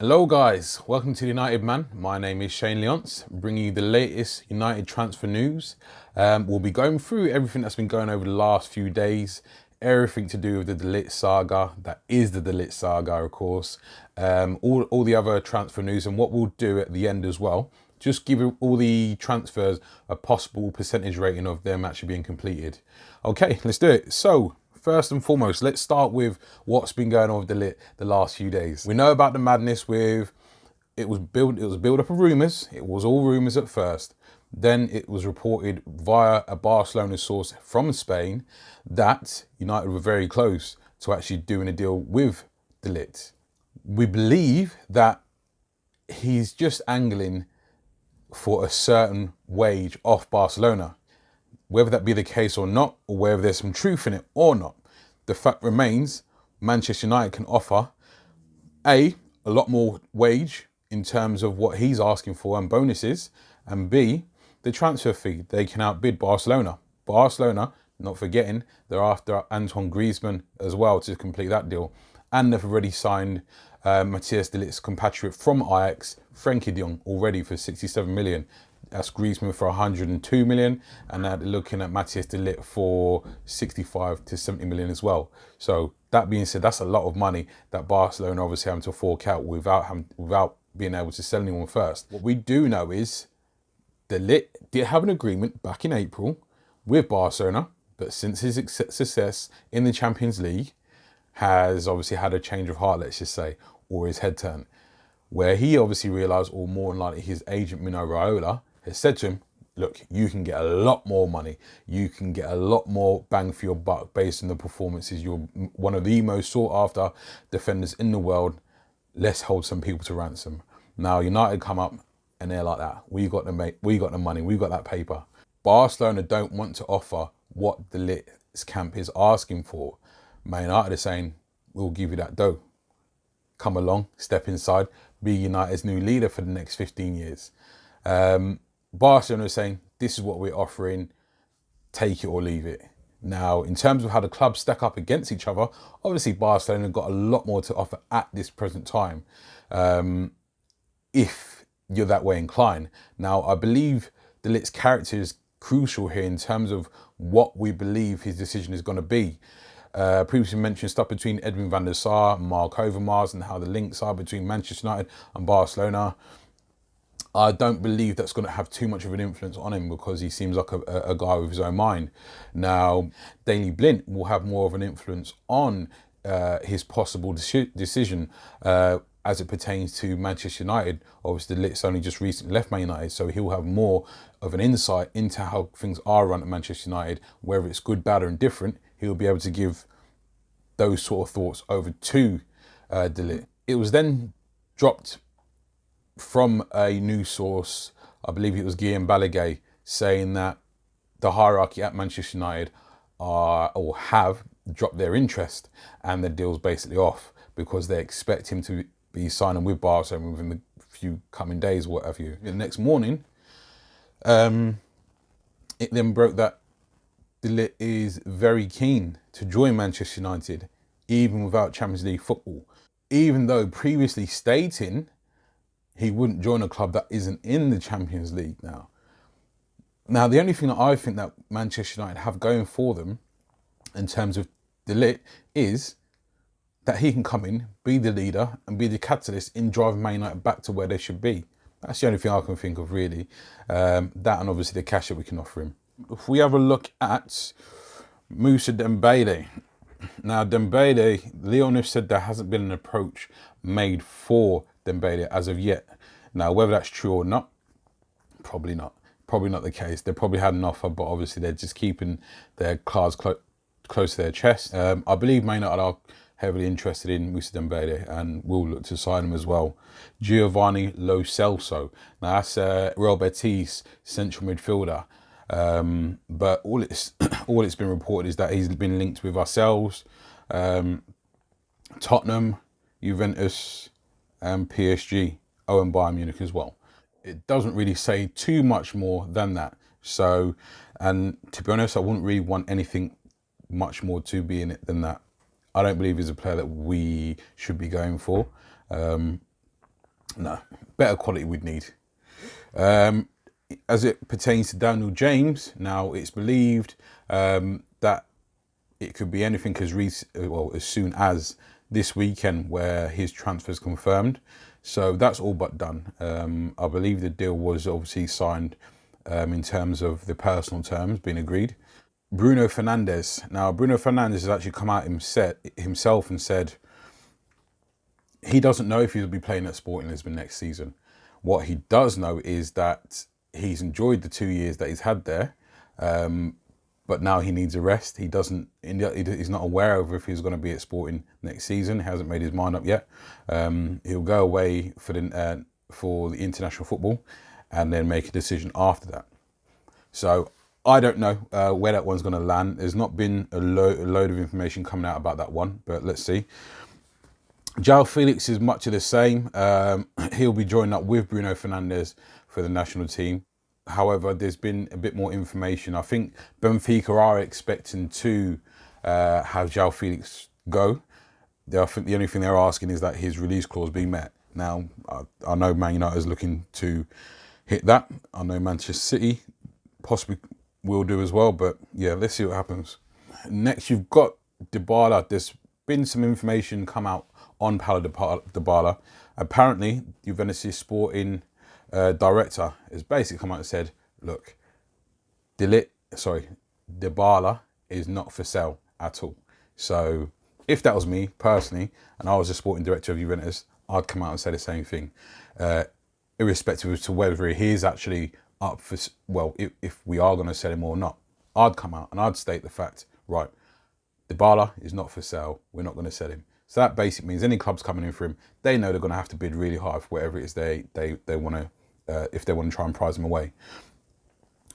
Hello guys, welcome to the United Man. My name is Shane Leonce, bringing you the latest United transfer news. We'll be going through everything that's been going over the last few days, everything to do with the LIGT saga, that is the LIGT saga of course, all the other transfer news, and what we'll do at the end as well, just give all the transfers a possible percentage rating of them actually being completed. Okay, let's do it. So, first and foremost, let's start with what's been going on with the LIGT the last few days. We know about the madness with it was a build up of rumours. It was all rumours at first. Then it was reported via a Barcelona source from Spain that United were very close to actually doing a deal with the LIGT. We believe that he's just angling for a certain wage off Barcelona. Whether that be the case or not, or whether there's some truth in it or not, the fact remains Manchester United can offer a lot more wage in terms of what he's asking for and bonuses, and B, the transfer fee. They can outbid Barcelona. Barcelona, not forgetting, they're after Antoine Griezmann as well to complete that deal. And they've already signed Matthias de Ligt's compatriot from Ajax, Frenkie de Jong, already for 67 million. That's Griezmann for 102 million, and now they're looking at Matthias de Ligt for 65 to 70 million as well. So that being said, that's a lot of money that Barcelona obviously having to fork out without being able to sell anyone first. What we do know is de Ligt did have an agreement back in April with Barcelona, but since his success in the Champions League has obviously had a change of heart, let's just say, or his head turn, where he obviously realised, or more than likely his agent Mino Raiola has said to him, look, you can get a lot more money. You can get a lot more bang for your buck based on the performances. You're one of the most sought after defenders in the world. Let's hold some people to ransom. Now United come up and they're like that. We got the money. We got that paper. Barcelona don't want to offer what the Ligt's camp is asking for. Man United are saying, we'll give you that dough. Come along, step inside, be United's new leader for the next 15 years. Barcelona is saying, this is what we're offering, take it or leave it. Now, in terms of how the clubs stack up against each other, obviously Barcelona got a lot more to offer at this present time, if you're that way inclined. Now, I believe de Ligt's character is crucial here in terms of what we believe his decision is going to be. Previously mentioned stuff between Edwin van der Sar and Mark Overmars and how the links are between Manchester United and Barcelona. I don't believe that's going to have too much of an influence on him because he seems like a guy with his own mind. Now, Daley Blind will have more of an influence on his possible decision as it pertains to Manchester United. Obviously, Ligt's only just recently left Man United, so he'll have more of an insight into how things are run at Manchester United, whether it's good, bad, or indifferent. He'll be able to give those sort of thoughts over to de Ligt. It was then dropped from a news source, I believe it was Guillaume Balaguer, saying that the hierarchy at Manchester United are or have dropped their interest and the deal's basically off because they expect him to be signing with Barcelona within the few coming days, what have you. The next morning, it then broke that de Ligt is very keen to join Manchester United, even without Champions League football, even though previously stating he wouldn't join a club that isn't in the Champions League now. Now, the only thing that I think that Manchester United have going for them in terms of de Ligt is that he can come in, be the leader and be the catalyst in driving Man United back to where they should be. That's the only thing I can think of really. That and obviously the cash that we can offer him. If we have a look at Moussa Dembele. Now, Dembele, Leon have said there hasn't been an approach made for Dembele as of yet. Now, whether that's true or not, probably not. Probably not the case. They probably had an offer, but obviously they're just keeping their cards close to their chest. I believe Man United are heavily interested in Moussa Dembele and will look to sign him as well. Giovanni Lo Celso. Now, that's Real Betis central midfielder. But all it's been reported is that he's been linked with ourselves, Tottenham, Juventus, and PSG, and Bayern Munich as well. It doesn't really say too much more than that. So, and to be honest, I wouldn't really want anything much more to be in it than that. I don't believe he's a player that we should be going for. No, better quality we'd need. As it pertains to Daniel James, now it's believed that it could be anything as soon as this weekend where his transfer is confirmed. So that's all but done. I believe the deal was obviously signed in terms of the personal terms being agreed. Bruno Fernandes. Now, Bruno Fernandes has actually come out himself and said he doesn't know if he'll be playing at Sporting Lisbon next season. What he does know is that he's enjoyed the 2 years that he's had there, but now he needs a rest. He's not aware of if he's going to be at Sporting next season. He hasn't made his mind up yet. He'll go away for the international football and then make a decision after that. So I don't know where that one's going to land. There's not been a load of information coming out about that one, but let's see. João Felix is much of the same. He'll be joining up with Bruno Fernandes for the national team. However, there's been a bit more information. I think Benfica are expecting to have João Felix go. I think the only thing they're asking is that his release clause be met. Now, I know Man United is looking to hit that. I know Manchester City possibly will do as well, but yeah, let's see what happens. Next, you've got Dybala. There's been some information come out on Paulo Dybala. Apparently, Juventus Sporting director has basically come out and said, look, Dybala is not for sale at all. So if that was me personally, and I was a sporting director of Juventus, I'd come out and say the same thing, irrespective as to whether he is actually up for, well, if we are going to sell him or not. I'd come out and I'd state the fact, right, Dybala is not for sale, we're not going to sell him. So that basically means any clubs coming in for him, they know they're going to have to bid really hard for whatever it is they want to, if they want to try and prize him away.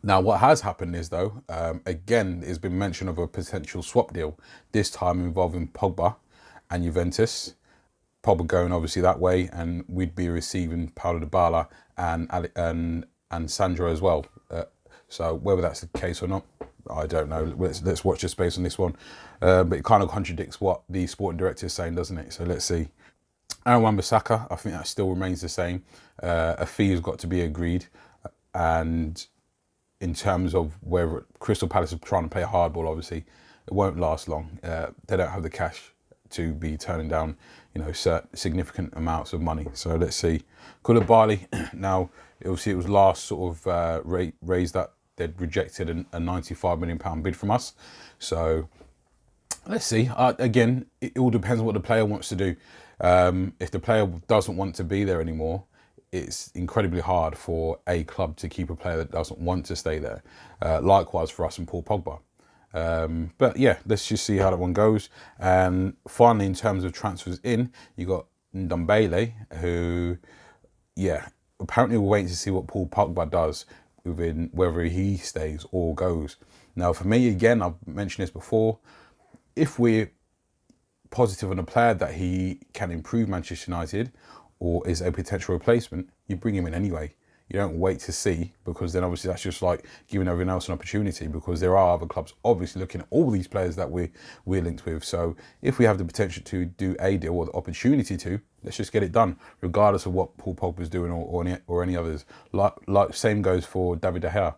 Now, what has happened is, though, again, there's been mention of a potential swap deal, this time involving Pogba and Juventus. Pogba going obviously that way, and we'd be receiving Paulo Dybala and Sandro as well. So whether that's the case or not, I don't know. Let's watch the space on this one. But it kind of contradicts what the sporting director is saying, doesn't it? So let's see. Aaron Wan-Bissaka, I think that still remains the same. A fee has got to be agreed. And in terms of whether Crystal Palace are trying to play hardball, obviously, it won't last long. They don't have the cash to be turning down, significant amounts of money. So let's see. Koulibaly, now, obviously it was last sort of raised that they'd rejected a £95 million bid from us. So let's see. Again, it all depends on what the player wants to do. If the player doesn't want to be there anymore, it's incredibly hard for a club to keep a player that doesn't want to stay there. Likewise for us and Paul Pogba. But yeah, let's just see how that one goes. And finally, in terms of transfers in, you got Ndombele, who, yeah, apparently we're waiting to see what Paul Pogba does within whether he stays or goes. Now, for me, again, I've mentioned this before, if we're positive on a player that he can improve Manchester United or is a potential replacement, you bring him in anyway. You don't wait to see, because then obviously that's just like giving everyone else an opportunity, because there are other clubs obviously looking at all these players that we're linked with. So if we have the potential to do a deal or the opportunity to, let's just get it done, regardless of what Paul Pogba's doing or any others. Like same goes for David De Gea.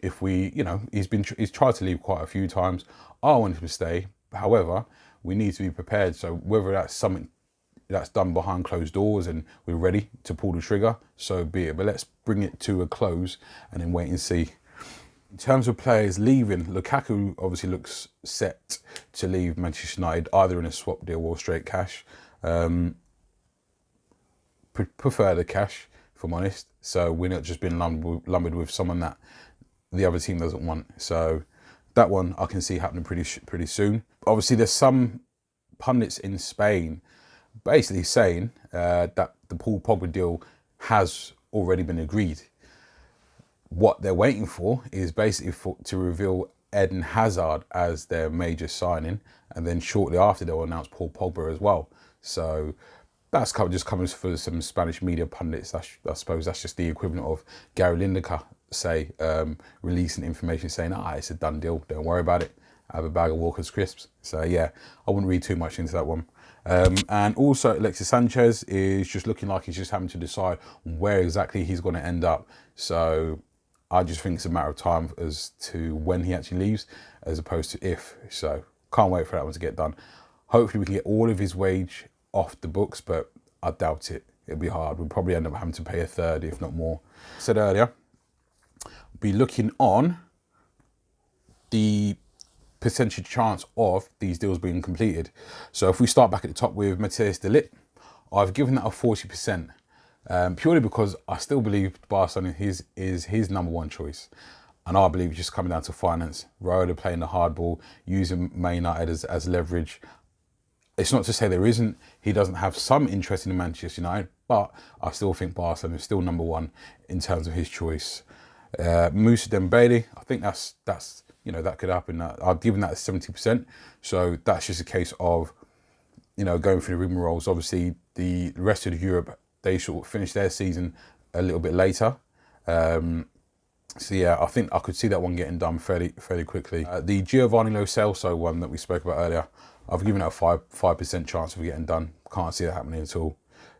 If we, he's tried to leave quite a few times. I want him to stay. However, we need to be prepared. So whether that's something that's done behind closed doors and we're ready to pull the trigger, so be it. But let's bring it to a close and then wait and see. In terms of players leaving, Lukaku obviously looks set to leave Manchester United, either in a swap deal or straight cash. Prefer the cash, if I'm honest. So we're not just being lumbered with someone that the other team doesn't want. So that one I can see happening pretty soon. Obviously, there's some pundits in Spain basically saying that the Paul Pogba deal has already been agreed. What they're waiting for is basically to reveal Eden Hazard as their major signing, and then shortly after they'll announce Paul Pogba as well. So that's just coming for some Spanish media pundits. I suppose that's just the equivalent of Gary Lineker, say, releasing information saying, it's a done deal, don't worry about it. I have a bag of Walker's crisps. So yeah, I wouldn't read too much into that one. And also Alexis Sanchez is just looking like he's just having to decide where exactly he's going to end up. So I just think it's a matter of time as to when he actually leaves, as opposed to if. So can't wait for that one to get done. Hopefully we can get all of his wage off the books, but I doubt it. It'll be hard. We'll probably end up having to pay a third, if not more. I said earlier, be looking on the percentage chance of these deals being completed. So if we start back at the top with Matthijs de Ligt, I've given that a 40%, purely because I still believe Barcelona is his number one choice. And I believe it's just coming down to finance. Raiola playing the hard ball, using Man United as leverage. It's not to say he doesn't have some interest in Manchester United, but I still think Barcelona is still number one in terms of his choice. Moussa Dembele, I think that's that could happen. I've given that a 70%. So that's just a case of, going through the rigmaroles. Obviously, the rest of Europe, they sort of finish their season a little bit later. So yeah, I think I could see that one getting done fairly quickly. The Giovanni Lo Celso one that we spoke about earlier, I've given it a 5% chance of getting done. Can't see that happening at all.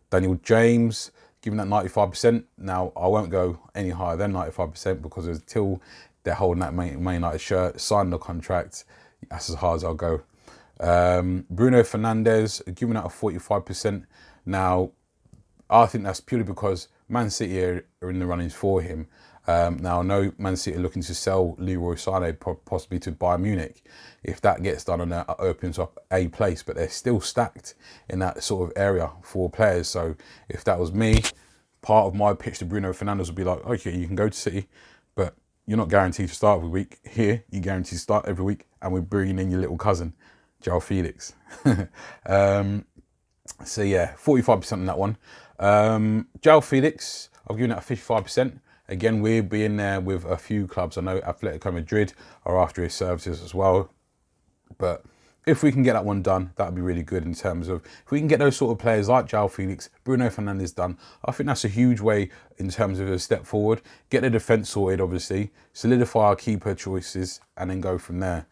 Daniel James, given that 95%. Now, I won't go any higher than 95% because until they're holding that Man United shirt, signing the contract, that's as hard as I'll go. Bruno Fernandes, giving that a 45%. Now, I think that's purely because Man City are in the runnings for him. Now, I know Man City are looking to sell Leroy Sané possibly to Bayern Munich. If that gets done and that opens up a place, but they're still stacked in that sort of area for players. So if that was me, part of my pitch to Bruno Fernandes would be like, okay, you can go to City, but you're not guaranteed to start every week. Here, you're guaranteed to start every week, and we're bringing in your little cousin, João Felix. So yeah, 45% on that one. João Felix, I've given that a 55%. Again, we're being there with a few clubs. I know Atletico Madrid are after his services as well. But if we can get that one done, that would be really good in terms of, if we can get those sort of players like João Felix, Bruno Fernandes done, I think that's a huge way in terms of a step forward. Get the defence sorted, obviously, solidify our keeper choices, and then go from there.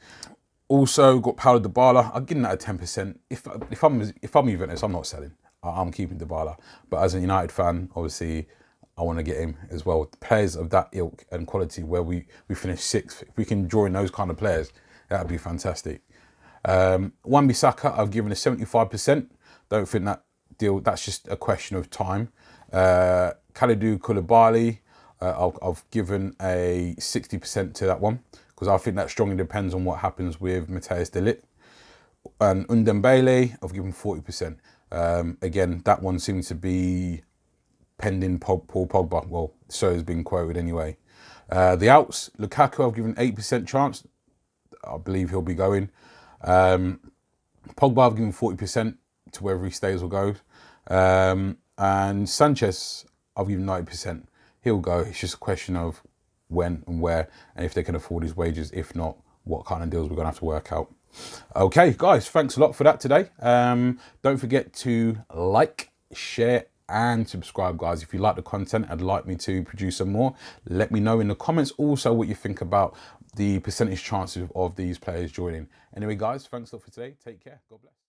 Also got Paulo Dybala. I'll give that a 10%. If I'm Juventus, I'm not selling. I'm keeping Dybala. But as a United fan, obviously, I want to get him as well. Players of that ilk and quality where we finish 6th, if we can draw in those kind of players, that would be fantastic. Wan-Bissaka, I've given a 75%. Don't think that deal, that's just a question of time. Kalidou Koulibaly, I've given a 60% to that one, because I think that strongly depends on what happens with Matthijs de Ligt. And Ndombele, I've given 40%. Again, that one seems to be pending Paul Pogba. Well, so has been quoted anyway. The outs, Lukaku, I've given 8% chance. I believe he'll be going. Pogba, I've given 40% to whether he stays or goes. And Sanchez, I've given 90%. He'll go. It's just a question of when and where, and if they can afford his wages. If not, what kind of deals we're going to have to work out. Okay, guys, thanks a lot for that today. Don't forget to like, share, and subscribe, guys. If you like the content and like me to produce some more, let me know in the comments also what you think about the percentage chances of these players joining. Anyway, guys, thanks a lot for today. Take care. God bless.